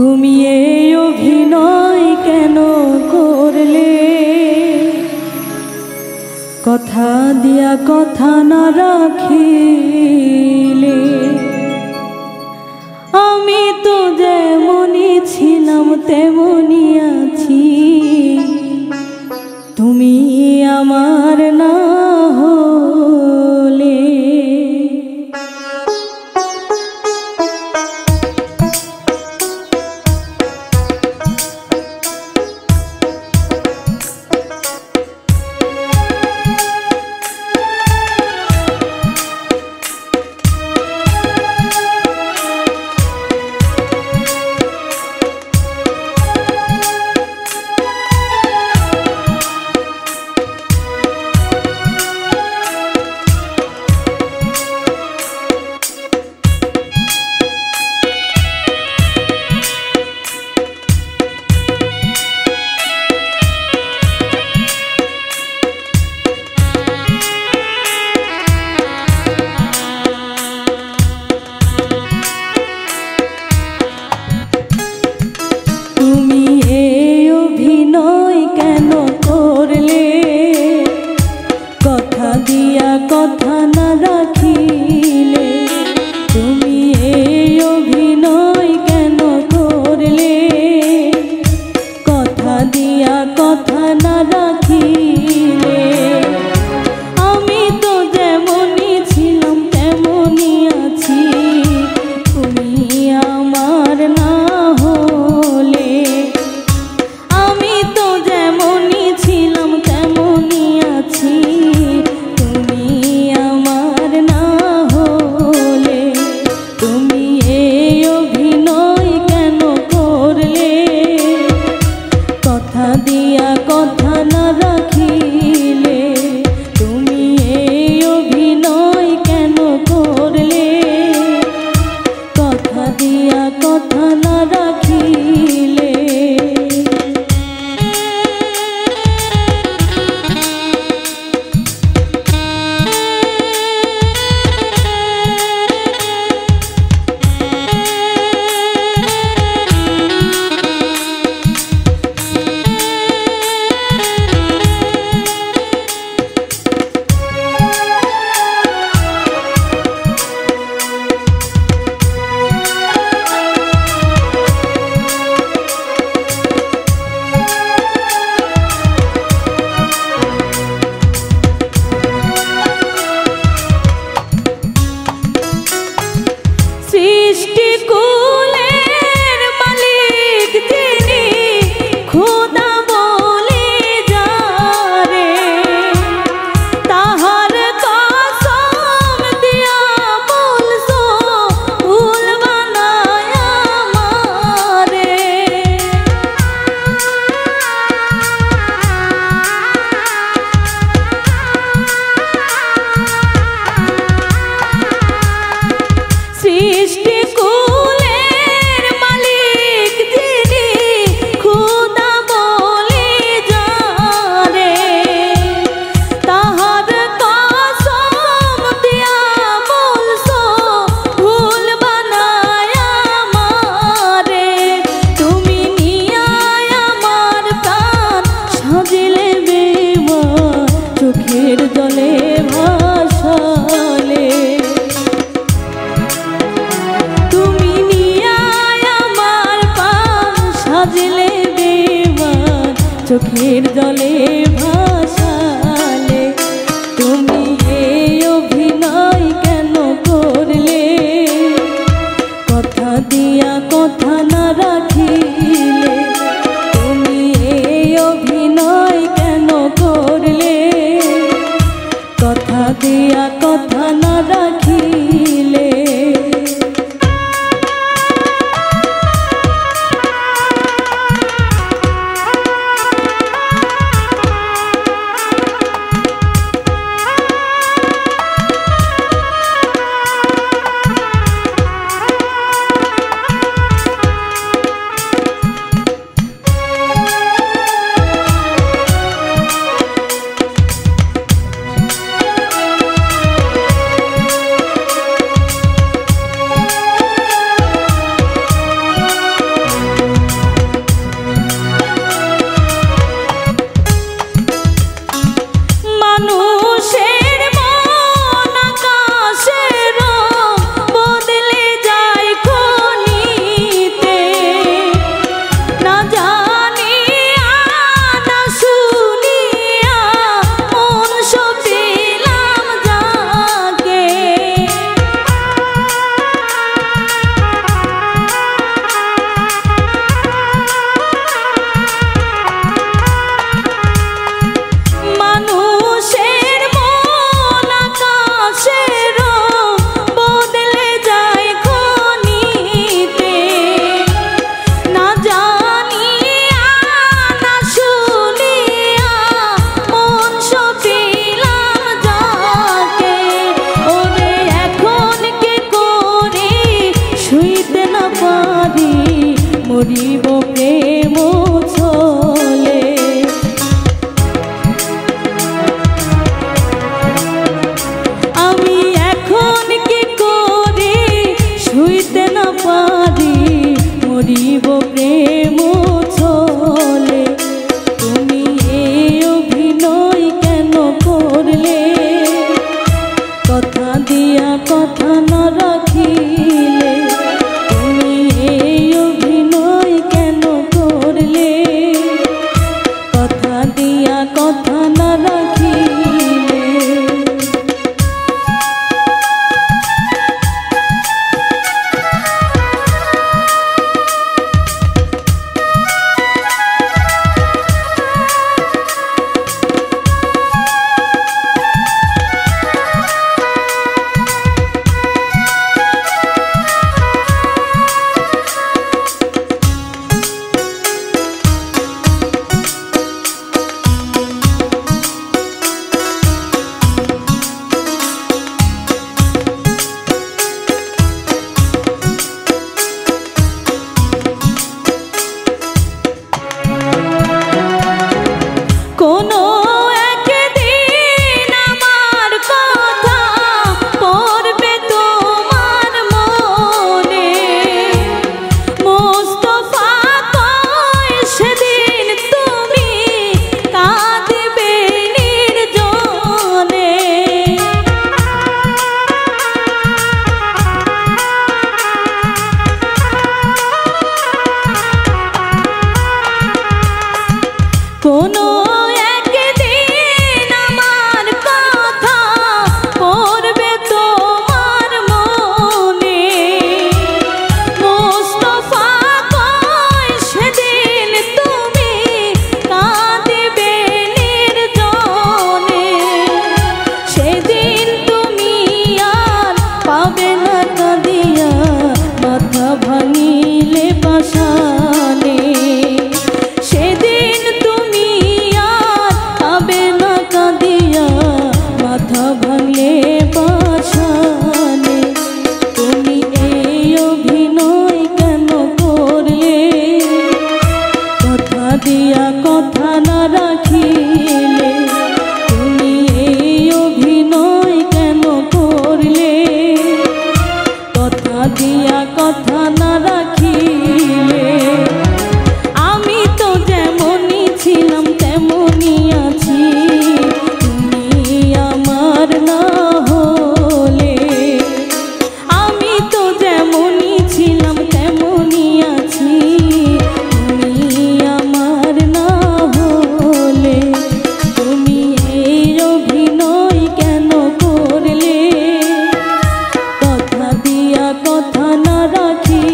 তুমি এই অভিনয় কেন করলে? কথা দিয়া কথা না রাখিলে। আমি তো যেমনই ছিলাম তেমনই আছি, তুমি আমার না হলে। কথা না রাখিলে, তুমি এই অভিনয় কেন করলে? কথা দিয়া কথা না রাখিলে। আমি তো যেমনই ছিলাম তেমনই আছি, তুমি আমার না হলে। আমি তো যেমনই ছিলাম তেমনই আছি, কথা না রাখিলে। তুমি এই অভিনয় কেন করলে? কথা দিয়া কথা না রাখিলে। চোখের জলে ভাসালে, তুমি নিয়া আমার প্রাণ সাজলে বেমান চোখের জলে ভাসালে। তুমি এই অভিনয় কেন করলে? কথা দিয়া কথা না রাখিলে। তুমি এই অভিনয় কেন করলে? কথা দিয়া কথা না রাখিলে। করিব প্রেম ছলে। আমি এখন কি করে শুইতে না পারি, মরিব প্রেম ছলে। তুমি এই অভিনয় কেন করলে, কথা দিয়া কথা না রাখিলে। তুমি এই অভিনয় কেন করলে, কথা দিয়া কথা না রাখিলে। কোনো একদিন আমার কথা পড়বে তোমার মনে, মোস্তফা কয় সেদিন তুমি কাঁদবে নির্জনে। কোনো ভাঙিলে পাশানে, সেদিন তুমি আর পাবে না কাঁদিয়া, মাথা ভাঙলে পাশানে। তুমি এই অভিনয় কেন করলে, কথা দিয়া কথা না রাখিলে। তুমি এই অভিনয় কেন করলে, কথা দিয়া কথা না রাখিলে। আমি তো যেমনই ছিলাম তেমনই আছি, তুমি আমার না হলে। আমি তো যেমনই ছিলাম তেমনই আছি, তুমি আমার না হলে। তুমি এই অভিনয় কেন করলে, কথা দিয়া কথা না রাখি।